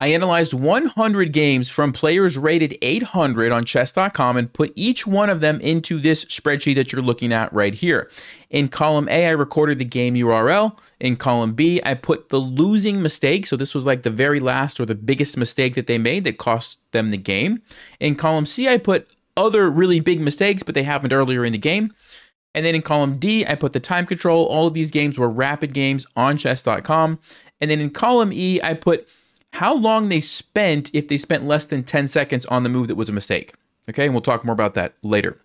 I analyzed 100 games from players rated 800 on chess.com and put each one of them into this spreadsheet that you're looking at right here. In column A, I recorded the game URL. In column B, I put the losing mistake. So this was like the very last or the biggest mistake that they made that cost them the game. In column C, I put other really big mistakes, but they happened earlier in the game. And then in column D, I put the time control. All of these games were rapid games on chess.com. And then in column E, I put how long they spent if they spent less than 10 seconds on the move that was a mistake. Okay, and we'll talk more about that later.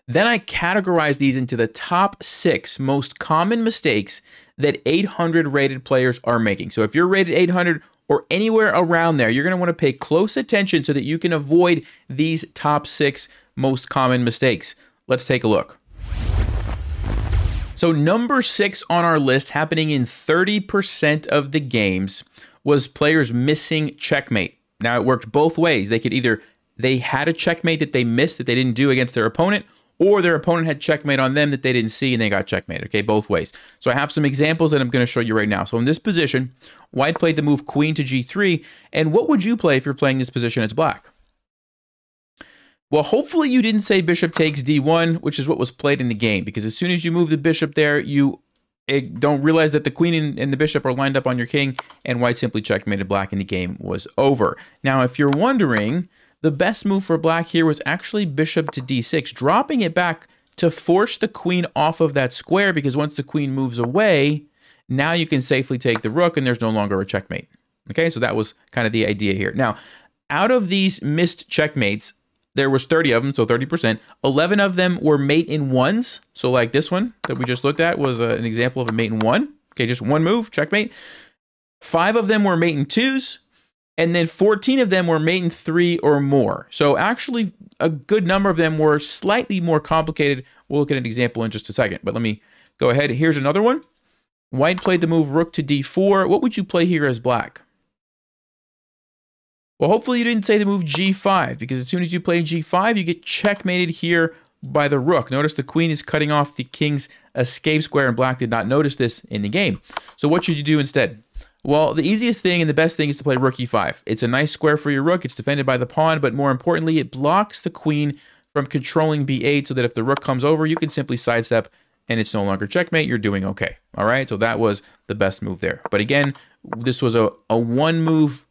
Then I categorized these into the top 6 most common mistakes that 800 rated players are making. So if you're rated 800 or anywhere around there, you're going to want to pay close attention so that you can avoid these top 6 most common mistakes. Let's take a look. So number 6 on our list, happening in 30% of the games, was players missing checkmate. Now it worked both ways. They had a checkmate that they missed that they didn't do against their opponent, or their opponent had checkmate on them that they didn't see and they got checkmate. Okay, both ways. So I have some examples that I'm going to show you right now. So in this position, white played the move queen to g3, and what would you play if you're playing this position as black? Well, hopefully you didn't say bishop takes d1, which is what was played in the game, because as soon as you move the bishop there, you don't realize that the queen and the bishop are lined up on your king, and white simply checkmated black and the game was over. Now, if you're wondering, the best move for black here was actually bishop to d6, dropping it back to force the queen off of that square, because once the queen moves away, now you can safely take the rook and there's no longer a checkmate. Okay, so that was kind of the idea here. Now, out of these missed checkmates, there was 30 of them, so 30%. 11 of them were mate in ones. So like this one that we just looked at was an example of a mate in 1. Okay, just one move, checkmate. 5 of them were mate in 2s. And then 14 of them were mate in 3 or more. So actually, a good number of them were slightly more complicated. We'll look at an example in just a second. But let me go ahead. Here's another one. White played the move rook to d4. What would you play here as black? Well, hopefully you didn't say the move g5, because as soon as you play g5, you get checkmated here by the rook. Notice the queen is cutting off the king's escape square, and black did not notice this in the game. So what should you do instead? Well, the easiest thing and the best thing is to play rook e5. It's a nice square for your rook. It's defended by the pawn, but more importantly, it blocks the queen from controlling b8 so that if the rook comes over, you can simply sidestep and it's no longer checkmate. You're doing okay. All right, so that was the best move there. But again, this was a one-move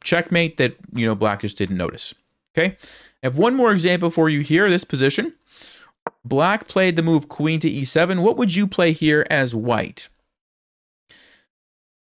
checkmate that, black just didn't notice. Okay, I have one more example for you here. This position, black played the move queen to e7. What would you play here as white?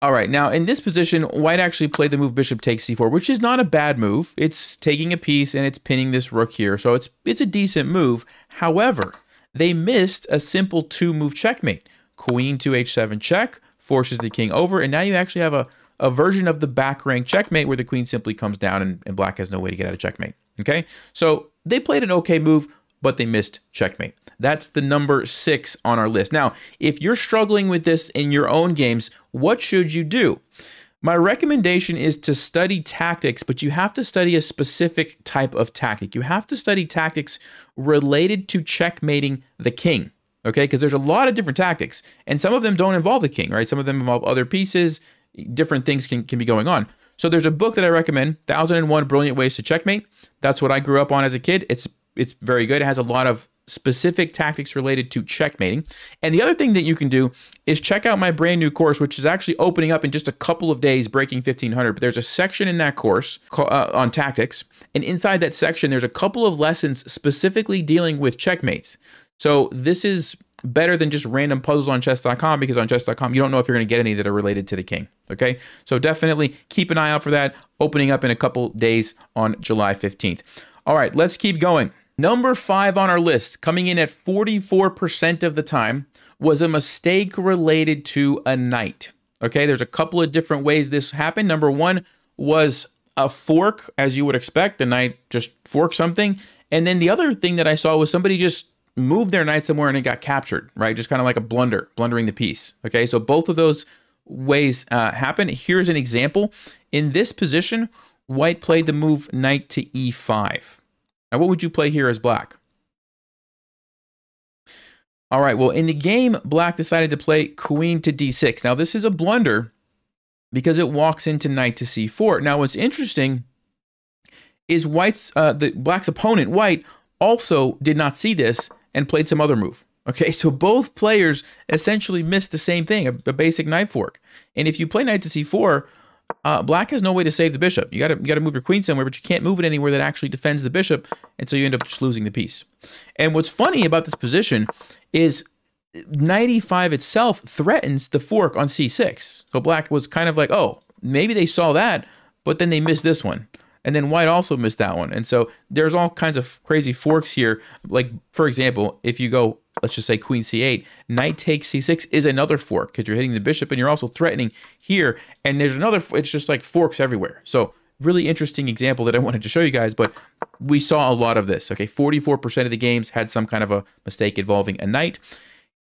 All right, now in this position, white actually played the move bishop takes c4, which is not a bad move. It's taking a piece and it's pinning this rook here, so it's a decent move. However, they missed a simple 2-move checkmate. Queen to h7 check, forces the king over, and now you actually have a version of the back rank checkmate where the queen simply comes down and black has no way to get out of checkmate. Okay, so they played an okay move, but they missed checkmate. That's the number 6 on our list. Now, if you're struggling with this in your own games, what should you do? My recommendation is to study tactics, but you have to study a specific type of tactic. You have to study tactics related to checkmating the king. Okay, because there's a lot of different tactics, and some of them don't involve the king, right? Some of them involve other pieces. Different things can be going on. So there's a book that I recommend, 1001 Brilliant Ways to Checkmate. That's what I grew up on as a kid. It's very good. It has a lot of specific tactics related to checkmating. And the other thing that you can do is check out my brand new course, which is actually opening up in just a couple of days, Breaking 1500. But there's a section in that course on tactics. And inside that section, there's a couple of lessons specifically dealing with checkmates. So this is better than just random puzzles on chess.com, because on chess.com, you don't know if you're going to get any that are related to the king. Okay, so definitely keep an eye out for that, opening up in a couple days on July 15th. All right, let's keep going. Number 5 on our list, coming in at 44% of the time, was a mistake related to a knight. Okay, there's a couple of different ways this happened. Number 1 was a fork, as you would expect. The knight just forked something. And then the other thing that I saw was somebody just moved their knight somewhere and it got captured, right? Just kind of like a blundering the piece. Okay, so both of those ways happen. Here's an example. In this position, white played the move knight to e5. Now, what would you play here as black? All right, well, in the game, black decided to play queen to d6. Now, this is a blunder because it walks into knight to c4. Now, what's interesting is black's opponent, white, also did not see this and played some other move. Okay, so both players essentially missed the same thing, a basic knight fork. And if you play knight to c4, black has no way to save the bishop. You gotta move your queen somewhere, but you can't move it anywhere that actually defends the bishop, and so you end up just losing the piece. And what's funny about this position is knight e5 itself threatens the fork on c6. So black was kind of like, oh, maybe they saw that, but then they missed this one. And then white also missed that one. And so there's all kinds of crazy forks here. Like, for example, if you go, let's just say queen c8, knight takes c6 is another fork because you're hitting the bishop and you're also threatening here. And there's another, it's just like forks everywhere. So really interesting example that I wanted to show you guys, but we saw a lot of this. Okay, 44% of the games had some kind of a mistake involving a knight.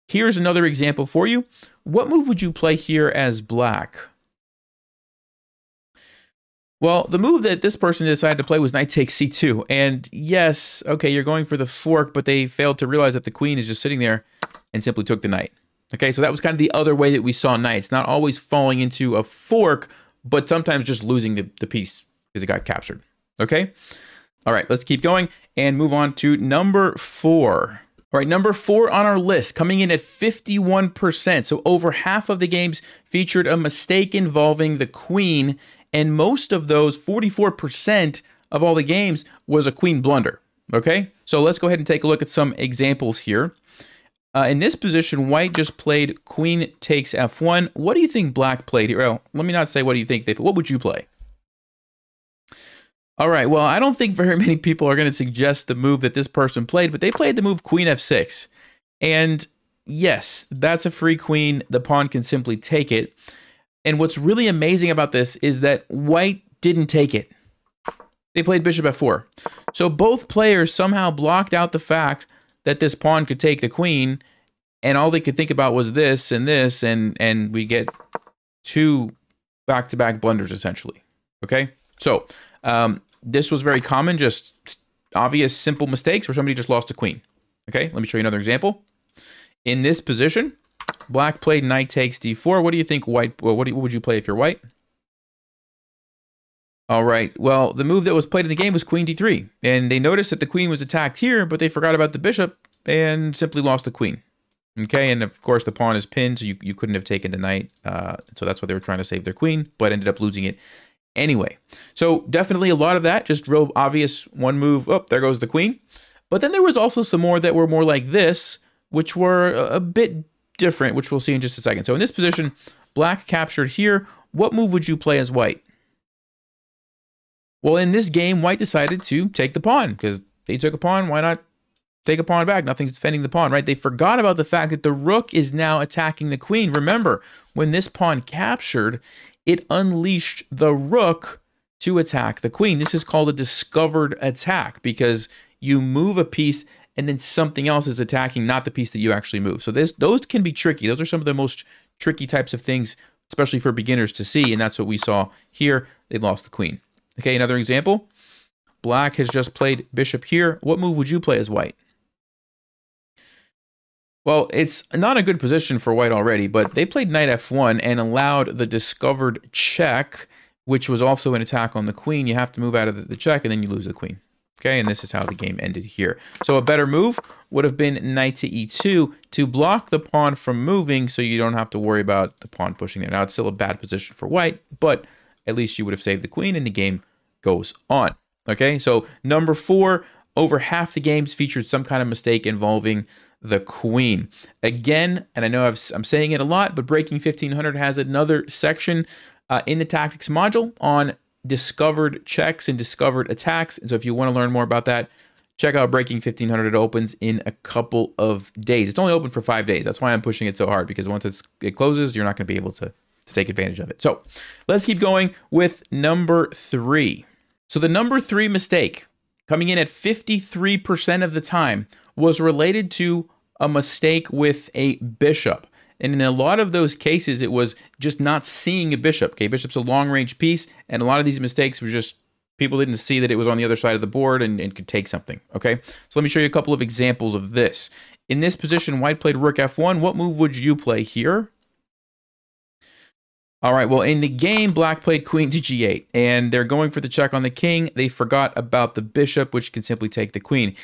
Here's another example for you. What move would you play here as black? Well, the move that this person decided to play was knight takes c2. And yes, okay, you're going for the fork, but they failed to realize that the queen is just sitting there and simply took the knight. Okay, so that was kind of the other way that we saw knights, not always falling into a fork, but sometimes just losing the piece because it got captured. Okay? All right, let's keep going and move on to number 4. All right, number 4 on our list, coming in at 51%. So over half of the games featured a mistake involving the queen, and most of those, 44% of all the games, was a queen blunder. Okay, so let's go ahead and take a look at some examples here. In this position, white just played queen takes f1. What do you think black played here? Well, let me not say what do you think they played. What would you play? All right, well, I don't think very many people are going to suggest the move that this person played, but they played the move queen f6. And yes, that's a free queen. The pawn can simply take it. And what's really amazing about this is that white didn't take it. They played bishop f4. So both players somehow blocked out the fact that this pawn could take the queen, and all they could think about was this, and we get 2 back-to-back blunders, essentially. Okay? So this was very common, just obvious, simple mistakes where somebody just lost a queen. Okay? Let me show you another example. In this position, black played knight takes d4. What do you think white, well, what would you play if you're white? All right, well, the move that was played in the game was queen d3. And they noticed that the queen was attacked here, but they forgot about the bishop and simply lost the queen. Okay, and of course the pawn is pinned, so you couldn't have taken the knight. So that's why they were trying to save their queen, but ended up losing it anyway. So definitely a lot of that, just real obvious one move, oh, there goes the queen. But then there was also some more that were more like this, which were a bit different, which we'll see in just a second. So in this position, black captured here. What move would you play as white? Well, in this game, white decided to take the pawn because they took a pawn. Why not take a pawn back? Nothing's defending the pawn, right? They forgot about the fact that the rook is now attacking the queen. Remember, when this pawn captured, it unleashed the rook to attack the queen. This is called a discovered attack because you move a piece and then something else is attacking, not the piece that you actually move. So those can be tricky. Those are some of the most tricky types of things, especially for beginners to see, and that's what we saw here. They lost the queen. Okay, another example. Black has just played bishop here. What move would you play as white? Well, it's not a good position for white already, but they played knight f1 and allowed the discovered check, which was also an attack on the queen. You have to move out of the check, and then you lose the queen. Okay, and this is how the game ended here. So a better move would have been knight to e2 to block the pawn from moving so you don't have to worry about the pawn pushing it. Now, it's still a bad position for white, but at least you would have saved the queen and the game goes on. Okay, so number 4, over half the games featured some kind of mistake involving the queen. Again, and I know I'm saying it a lot, but Breaking 1500 has another section in the tactics module on discovered checks and discovered attacks. And so if you want to learn more about that, check out Breaking 1500. It opens in a couple of days. It's only open for 5 days. That's why I'm pushing it so hard, because once it closes, you're not going to be able to take advantage of it. So let's keep going with number 3. So the number 3 mistake, coming in at 53% of the time, was related to a mistake with a bishop. And in a lot of those cases, it was just not seeing a bishop. Okay, bishop's a long-range piece, and a lot of these mistakes were just people didn't see that it was on the other side of the board and could take something. Okay, so let me show you a couple of examples of this. In this position, white played rook f1. What move would you play here? All right, well, in the game, black played queen to g8, and they're going for the check on the king. They forgot about the bishop, which can simply take the queen.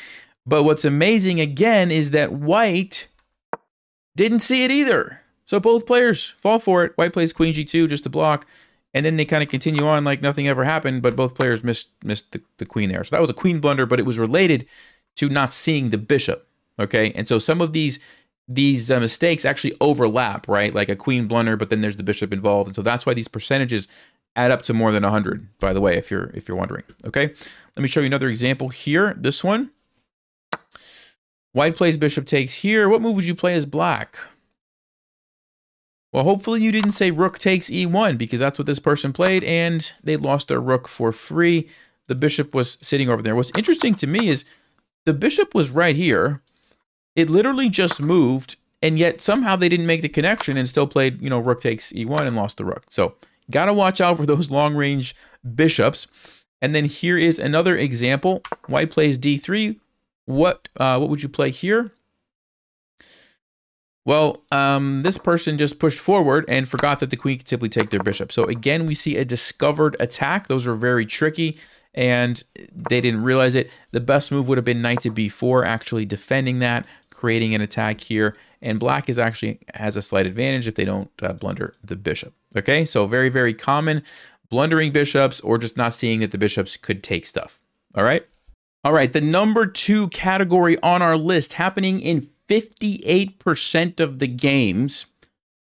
But what's amazing, again, is that white didn't see it either. So both players fall for it. White plays queen g2 just to block, and then they kind of continue on like nothing ever happened, but both players missed the queen there. So that was a queen blunder, but it was related to not seeing the bishop, okay? And so some of these mistakes actually overlap, right? Like a queen blunder, but then there's the bishop involved. And so that's why these percentages add up to more than 100, by the way, if you're wondering, okay? Let me show you another example here. This one. White plays bishop takes here. What move would you play as black? Well, hopefully you didn't say rook takes e1, because that's what this person played, and they lost their rook for free. The bishop was sitting over there. What's interesting to me is the bishop was right here. It literally just moved, and yet somehow they didn't make the connection and still played, you know, rook takes e1 and lost the rook. So gotta watch out for those long-range bishops. And then here is another example. White plays d3. What would you play here? Well, this person just pushed forward and forgot that the queen could simply take their bishop. So again, we see a discovered attack. Those are very tricky, and they didn't realize it. The best move would have been knight to b4, actually defending that, creating an attack here. And black has a slight advantage if they don't blunder the bishop. Okay, so very, very common, blundering bishops or just not seeing that the bishops could take stuff. All right. All right, the number 2 category on our list, happening in 58% of the games,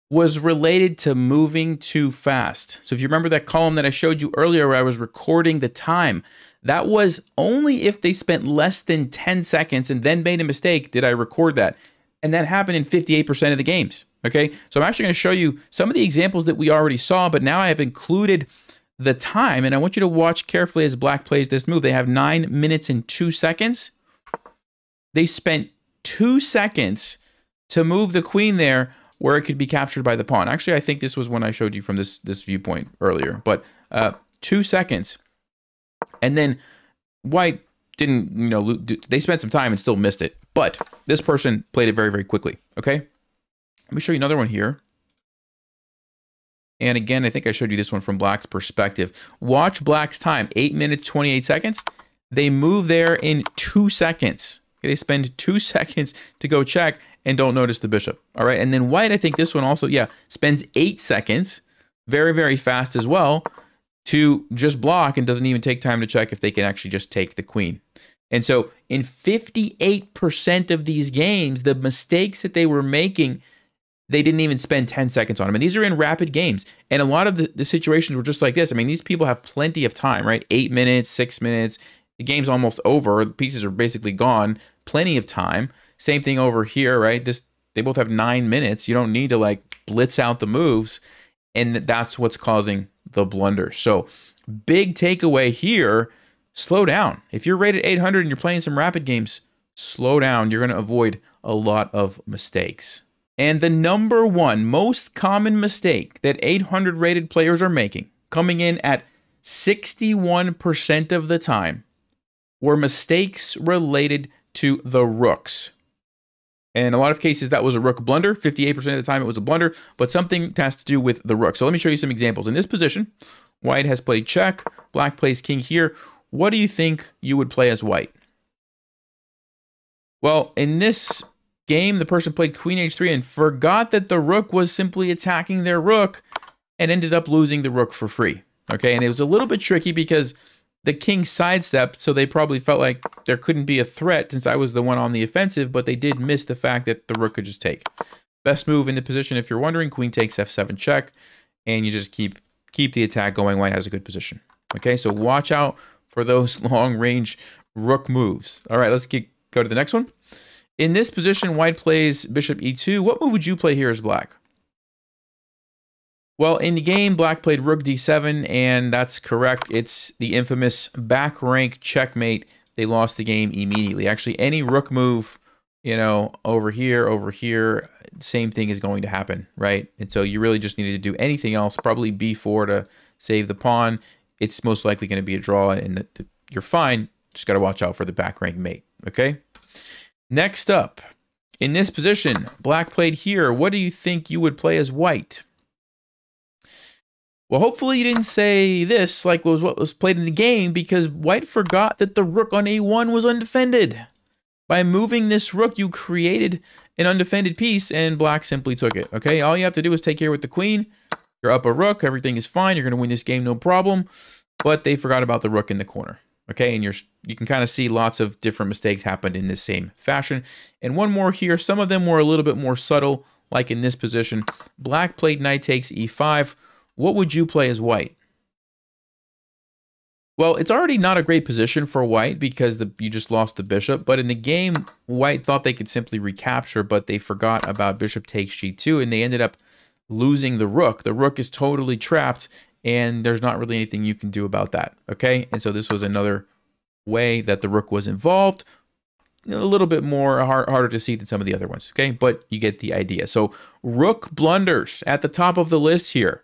was related to moving too fast. So if you remember that column that I showed you earlier where I was recording the time, that was only if they spent less than 10 seconds and then made a mistake did I record that. And that happened in 58% of the games, okay? So I'm actually going to show you some of the examples that we already saw, but now I have included the time, and I want you to watch carefully as black plays this move. They have 9 minutes and 2 seconds. They spent 2 seconds to move the queen there where it could be captured by the pawn. Actually, I think this was when I showed you from this viewpoint earlier, but 2 seconds. And then white didn't, you know, they spent some time and still missed it, but this person played it very, very quickly, okay? Let me show you another one here. And again, I think I showed you this one from black's perspective. Watch black's time, 8 minutes, 28 seconds. They move there in 2 seconds. They spend 2 seconds to go check and don't notice the bishop. All right, and then white, I think this one also, yeah, spends 8 seconds, very, very fast as well, to just block and doesn't even take time to check if they can actually just take the queen. And so in 58% of these games, the mistakes that they were making, they didn't even spend 10 seconds on them. And these are in rapid games. And a lot of the situations were just like this. I mean, these people have plenty of time, right? 8 minutes, 6 minutes. The game's almost over. The pieces are basically gone. Plenty of time. Same thing over here, right? They both have 9 minutes. You don't need to like blitz out the moves. And that's what's causing the blunder. So big takeaway here, slow down. If you're rated 800 and you're playing some rapid games, slow down. You're going to avoid a lot of mistakes. And the number 1 most common mistake that 800 rated players are making, coming in at 61% of the time, were mistakes related to the rooks. And in a lot of cases, that was a rook blunder. 58% of the time, it was a blunder, but something has to do with the rook. So let me show you some examples. In this position, white has played check. Black plays king here. What do you think you would play as white? Well, in this game, the person played queen h3 and forgot that the rook was simply attacking their rook and ended up losing the rook for free. Okay, and it was a little bit tricky because the king sidestepped, so they probably felt like there couldn't be a threat since I was the one on the offensive, but they did miss the fact that the rook could just take. Best move in the position, if you're wondering, queen takes f7 check, and you just keep the attack going. White has a good position. Okay, so watch out for those long-range rook moves. All right, let's go to the next one. In this position, white plays bishop e2. What move would you play here as black? Well, in the game, black played rook d7, and that's correct. It's the infamous back rank checkmate. They lost the game immediately. Actually, any rook move, you know, over here, same thing is going to happen, right? And so you really just needed to do anything else, probably b4 to save the pawn. It's most likely going to be a draw, and you're fine. Just got to watch out for the back rank mate, okay? Next up, in this position, black played here. What do you think you would play as white? Well, hopefully you didn't say this like was what was played in the game, because white forgot that the rook on a1 was undefended. By moving this rook, you created an undefended piece, and black simply took it. Okay, all you have to do is take care with the queen. You're up a rook, everything is fine. You're going to win this game, no problem. But they forgot about the rook in the corner. Okay, and you can kind of see lots of different mistakes happened in this same fashion. And one more here. Some of them were a little bit more subtle, like in this position. Black played knight takes e5. What would you play as white? Well, it's already not a great position for white because you just lost the bishop. But in the game, white thought they could simply recapture, but they forgot about bishop takes g2, and they ended up losing the rook. The rook is totally trapped, and there's not really anything you can do about that. Okay, and so this was another way that the rook was involved. A little bit more harder to see than some of the other ones. Okay, but you get the idea. So rook blunders at the top of the list here.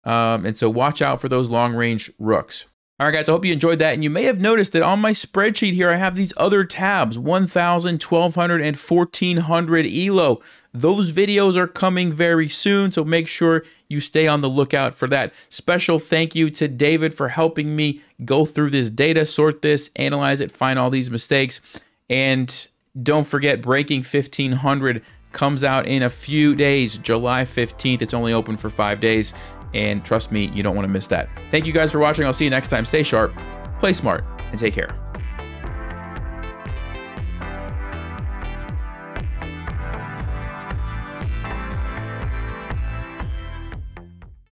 And so watch out for those long-range rooks. All right, guys, I hope you enjoyed that. And you may have noticed that on my spreadsheet here, I have these other tabs, 1,000, 1,200, and 1,400 ELO. Those videos are coming very soon, so make sure you stay on the lookout for that. Special thank you to David for helping me go through this data, sort this, analyze it, find all these mistakes. And don't forget, Breaking 1,500 comes out in a few days, July 15th. It's only open for 5 days. And trust me, you don't want to miss that. Thank you guys for watching. I'll see you next time. Stay sharp, play smart, and take care.